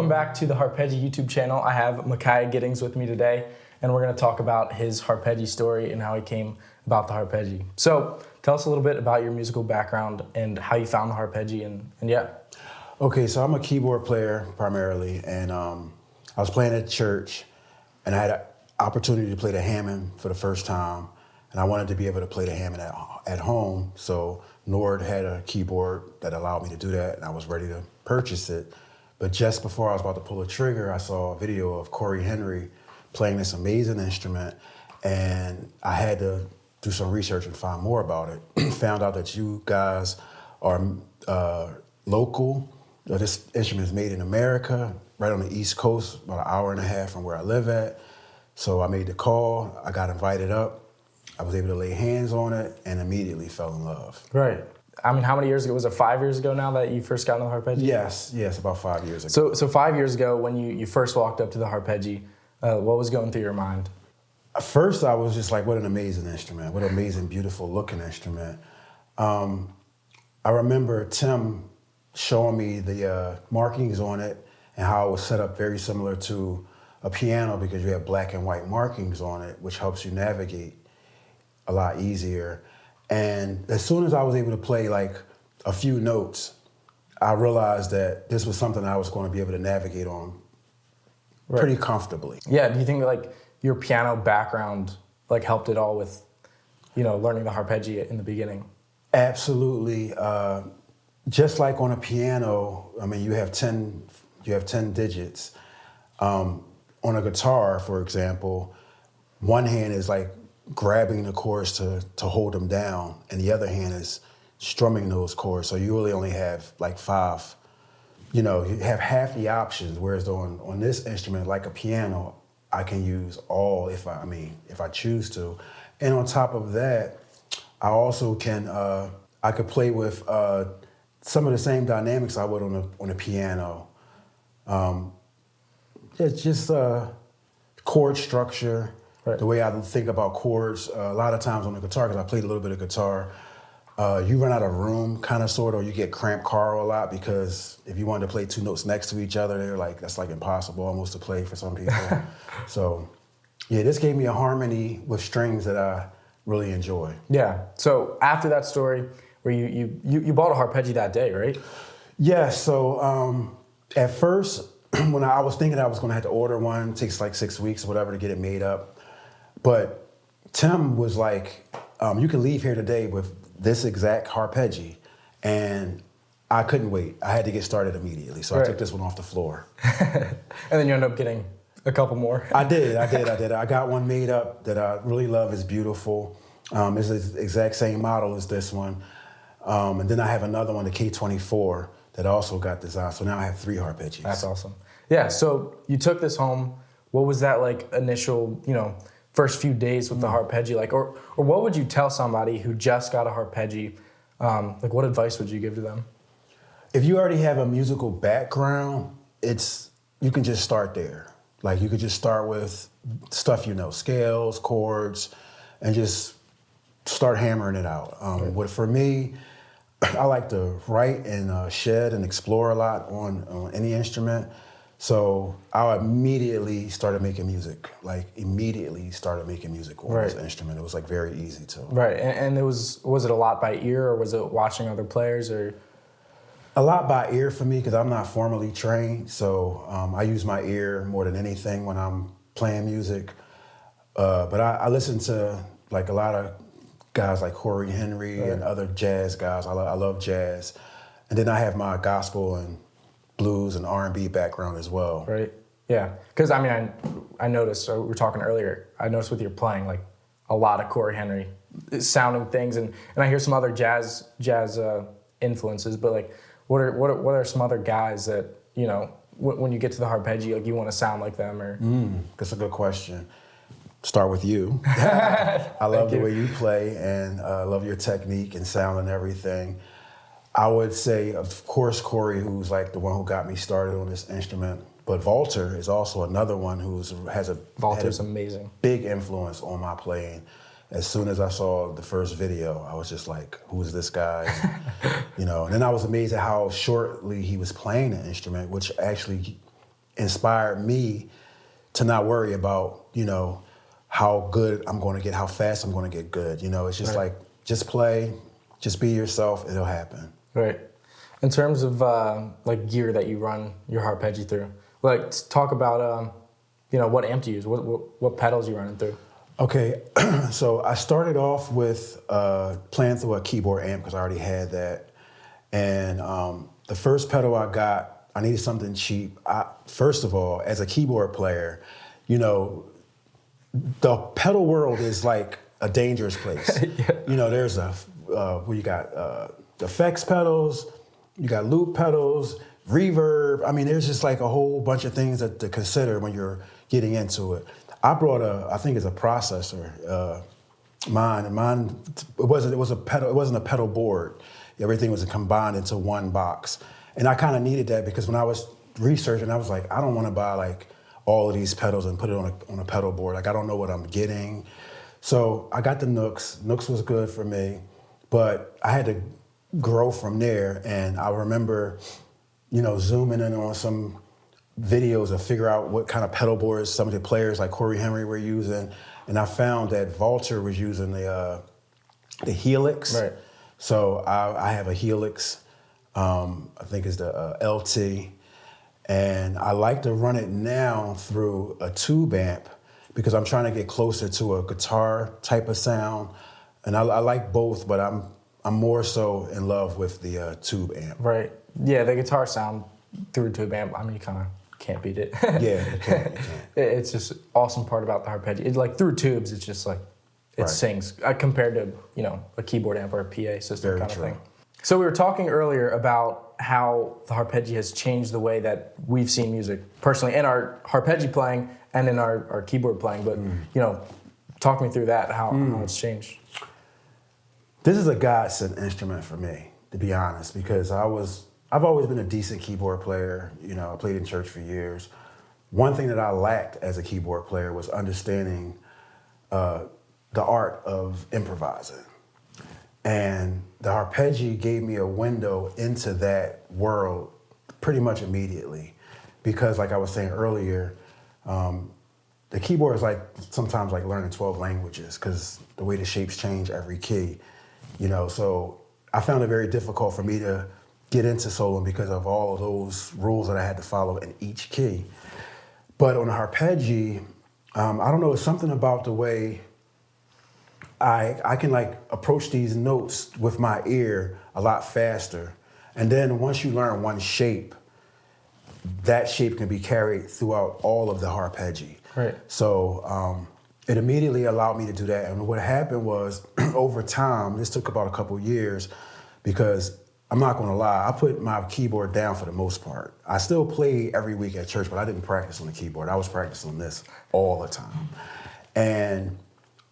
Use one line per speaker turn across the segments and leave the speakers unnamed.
welcome back to the Harpejji YouTube channel. I have Malchijah Giddings with me today, and we're going to talk about his Harpejji story and how he came about the Harpejji. So tell us a little bit about your musical background and how you found the Harpejji, and yeah.
Okay, so I'm a keyboard player primarily, and I was playing at church, and I had an opportunity to play the Hammond for the first time, and I wanted to be able to play the Hammond at home, so Nord had a keyboard that allowed me to do that, and I was ready to purchase it. But just before I was about to pull the trigger, I saw a video of Corey Henry playing this amazing instrument, and I had to do some research and find more about it. Found out that you guys are local. This instrument is made in America, right on the East Coast, about an hour and a half from where I live at. So I made the call, I got invited up, I was able to lay hands on it, and immediately fell in love.
Right. I mean, how many years ago? Was it 5 years ago now that you first got into the Harpejji?
Yes, about 5 years ago.
So 5 years ago, when you first walked up to the Harpejji, what was going through your mind?
At first, I was just like, what an amazing instrument, what an amazing, beautiful looking instrument. I remember Tim showing me the markings on it and how it was set up very similar to a piano because you have black and white markings on it, which helps you navigate a lot easier. And as soon as I was able to play like a few notes, I realized that this was something I was going to be able to navigate on pretty comfortably.
Yeah, do you think like your piano background like helped at all with, learning the Harpejji in the beginning?
Absolutely. Just like on a piano, I mean, you have 10 digits. On a guitar, for example, one hand is like grabbing the chords to hold them down, and the other hand is strumming those chords. So you really only have like 5. You have half the options, whereas on this instrument, like a piano, I can use all if I choose to. And on top of that, I also can, I could play with some of the same dynamics I would on a piano. It's just chord structure, the way I think about chords. A lot of times on the guitar, because I played a little bit of guitar, you run out of room, kind of, sort of, or you get cramped carl a lot because if you wanted to play 2 notes next to each other, that's like impossible almost to play for some people. So, yeah, this gave me a harmony with strings that I really enjoy.
Yeah. So after that story, where you bought a Harpejji that day, right?
Yeah. So at first, when I was thinking I was going to have to order one, it takes like 6 weeks or whatever to get it made up. But Tim was like, you can leave here today with this exact Harpejji. And I couldn't wait. I had to get started immediately. So I took this one off the floor.
And then you end up getting a couple more.
I did. I got one made up that I really love. It's beautiful. It's the exact same model as this one. And then I have another one, the K24, that also got designed. So now I have 3 Harpejjis.
That's awesome. Yeah, so you took this home. What was that like initial, first few days with the Harpejji like? Or what would you tell somebody who just got a Harpejji? Like what advice would you give to them?
If you already have a musical background, you can just start there. Like you could just start with stuff scales, chords, and just start hammering it out. But for me, I like to write and shed and explore a lot on any instrument. So I immediately started making music. On this instrument. It was like very easy to.
Right, and was it a lot by ear or was it watching other players or?
A lot by ear for me because I'm not formally trained. So I use my ear more than anything when I'm playing music. But I listen to like a lot of guys like Corey Henry and other jazz guys. I love jazz. And then I have my gospel and blues and R&B background as well.
Right, yeah. Because I noticed, so we were talking earlier, I noticed with your playing like a lot of Corey Henry sounding things and I hear some other jazz influences, but like what are some other guys that, when you get to the Harpejji, like you want to sound like them or?
That's a good question. Start with you. I love the way you play and I love your technique and sound and everything. I would say, of course, Corey, who's like the one who got me started on this instrument, but Walter is also another one has a
amazing,
big influence on my playing. As soon as I saw the first video, I was just like, who's this guy? And then I was amazed at how shortly he was playing the instrument, which actually inspired me to not worry about, how good I'm going to get, how fast I'm going to get good. It's just
Right.
like, just play, just be yourself, it'll happen.
Right. In terms of like gear that you run your Harpeggi through, like talk about what amp do you use, what pedals you running through.
Okay, so I started off with playing through a keyboard amp because I already had that. And the first pedal I got, I needed something cheap. First of all, as a keyboard player, the pedal world is like a dangerous place.
Yeah.
There's where you got effects pedals, you got loop pedals, reverb. I mean, there's just like a whole bunch of things to consider when you're getting into it. I brought I think it's a processor. Mine, it wasn't a pedal board. Everything was combined into one box. And I kind of needed that because when I was researching, I was like, I don't want to buy like all of these pedals and put it on a pedal board. Like, I don't know what I'm getting. So I got the Nooks. Nooks was good for me, but I had to grow from there. And I remember, zooming in on some videos to figure out what kind of pedal boards some of the players like Corey Henry were using. And I found that Vulture was using the Helix.
Right.
So I have a Helix, I think it's the LT, and I like to run it now through a tube amp because I'm trying to get closer to a guitar type of sound, and I like both, but I'm more so in love with the tube amp.
Right. Yeah, the guitar sound through a tube amp, I mean, you kind of can't beat it.
Yeah, you can't.
It's just awesome part about the Harpeggi. It's like through tubes, it's just like, it
Right.
sings compared to, a keyboard amp or a PA system
Very
kind
true.
of thing. So we were talking earlier about how the Harpeggi has changed the way that we've seen music personally in our Harpeggi playing and in our keyboard playing. But, talk me through that, how it's changed.
This is a godsend instrument for me, to be honest, because I've always been a decent keyboard player. I played in church for years. One thing that I lacked as a keyboard player was understanding the art of improvising. And the Harpeggi gave me a window into that world pretty much immediately. Because like I was saying earlier, the keyboard is like sometimes like learning 12 languages because the way the shapes change every key. So I found it very difficult for me to get into soloing because of all of those rules that I had to follow in each key. But on the Harpeggi, I don't know, it's something about the way I can like approach these notes with my ear a lot faster. And then once you learn one shape, that shape can be carried throughout all of the Harpeggi.
Right.
So it immediately allowed me to do that. And what happened was over time, this took about a couple years because I'm not gonna lie, I put my keyboard down for the most part. I still play every week at church, but I didn't practice on the keyboard. I was practicing this all the time. And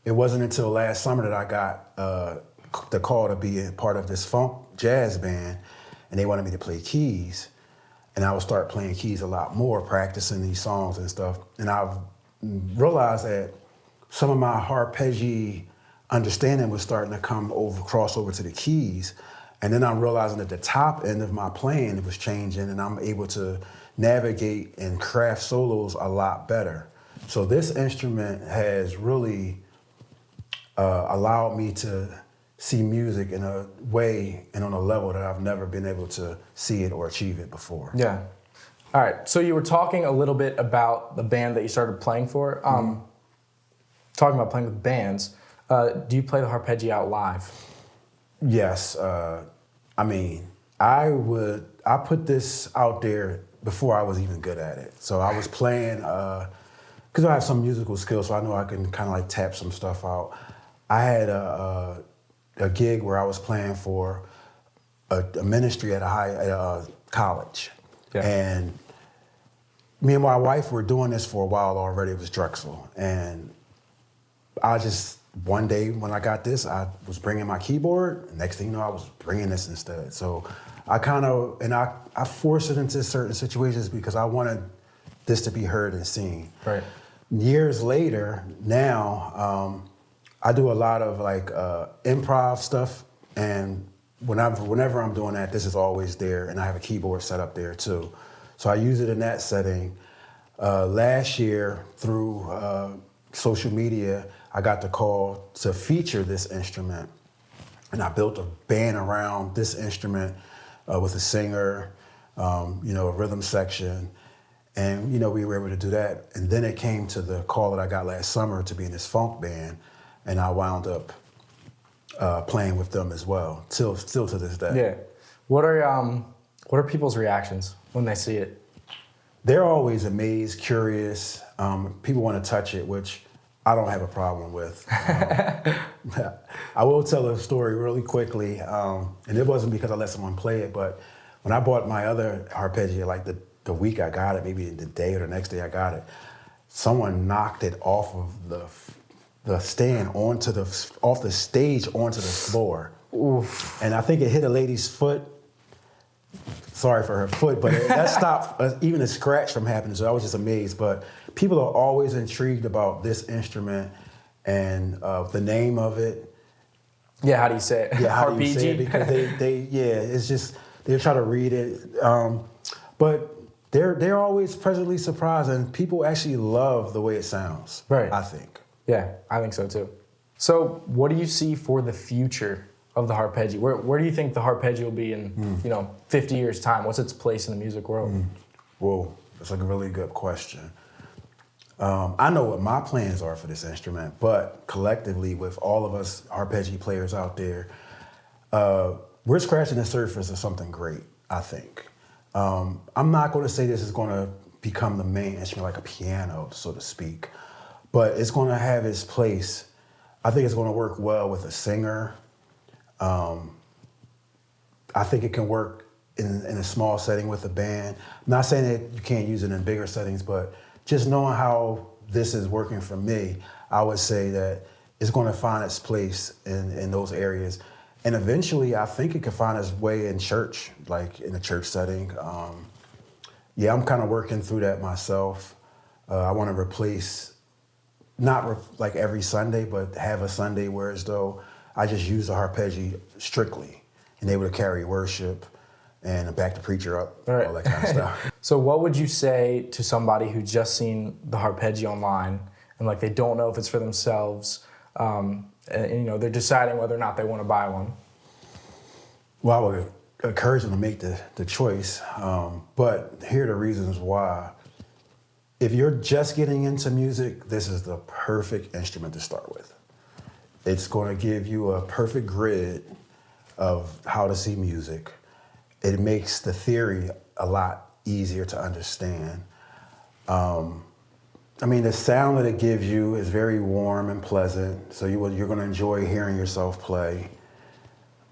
it wasn't until last summer that I got the call to be a part of this funk jazz band, and they wanted me to play keys. And I would start playing keys a lot more, practicing these songs and stuff. And I realized that some of my Harpeggi understanding was starting to cross over to the keys. And then I'm realizing that the top end of my playing was changing, and I'm able to navigate and craft solos a lot better. So this instrument has really allowed me to see music in a way and on a level that I've never been able to see it or achieve it before.
Yeah. All right. So you were talking a little bit about the band that you started playing for. Talking about playing with bands, do you play the Harpeggi out live?
Yes. I mean, I put this out there before I was even good at it. So I was playing, because I have some musical skills, so I know I can kind of like tap some stuff out. I had a gig where I was playing for a ministry at a college.
Yeah.
And me and my wife were doing this for a while already. It was Drexel. And one day when I got this, I was bringing my keyboard. Next thing you know, I was bringing this instead. So I forced it into certain situations because I wanted this to be heard and seen.
Right.
Years later, now, I do a lot of like improv stuff, and whenever I'm doing that, this is always there, and I have a keyboard set up there too. So I use it in that setting. Last year, through social media, I got the call to feature this instrument. And I built a band around this instrument with a singer, a rhythm section. And, we were able to do that. And then it came to the call that I got last summer to be in this funk band. And I wound up playing with them as well, still to this day.
Yeah. What are people's reactions when they see it?
They're always amazed, curious. People want to touch it, which I don't have a problem with. I will tell a story really quickly, and it wasn't because I let someone play it, but when I bought my other Harpeggi, like the week I got it, maybe the day or the next day I got it, someone knocked it off of the stand off the stage onto the floor.
Oof.
And I think it hit a lady's foot. Sorry for her foot, but that stopped even a scratch from happening, so I was just amazed. But people are always intrigued about this instrument and the name of it.
Yeah, how do you say it?
Yeah, how do you say it?
Harpejji?
Because it's just, they try to read it. But they're always pleasantly surprised, and people actually love the way it sounds,
Right.
I think.
Yeah, I think so too. So what do you see for the future of the Harpeggi? Where do you think the Harpeggi will be in 50 years' time? What's its place in the music world?
Well, that's like a really good question. I know what my plans are for this instrument, but collectively with all of us Harpeggi players out there, we're scratching the surface of something great, I think. I'm not going to say this is going to become the main instrument like a piano, so to speak, but it's going to have its place. I think it's going to work well with a singer. I think it can work in a small setting with a band. I'm not saying that you can't use it in bigger settings, but just knowing how this is working for me, I would say that it's going to find its place in those areas. And eventually, I think it can find its way in church, like in a church setting. I'm kind of working through that myself. I want to replace, like every Sunday, but have a Sunday where as though I just use the Harpeggi strictly and able to carry worship and back the preacher up, all that kind of stuff.
So what would you say to somebody who's just seen the Harpeggi online and like they don't know if it's for themselves, and they're deciding whether or not they want to buy one?
Well, I would encourage them to make the choice, but here are the reasons why. If you're just getting into music, this is the perfect instrument to start with. It's going to give you a perfect grid of how to see music. It makes the theory a lot easier to understand. The sound that it gives you is very warm and pleasant, so you're going to enjoy hearing yourself play.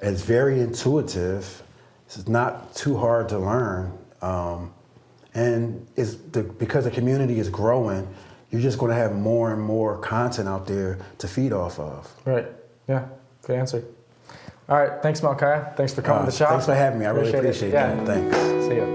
It's very intuitive. It's not too hard to learn. And because the community is growing, you're just going to have more and more content out there to feed off of.
Right. Yeah. Good answer. All right. Thanks, Malchijah. Thanks for coming to the shop.
Thanks for having me. I really appreciate that.
Yeah.
Thanks.
See ya.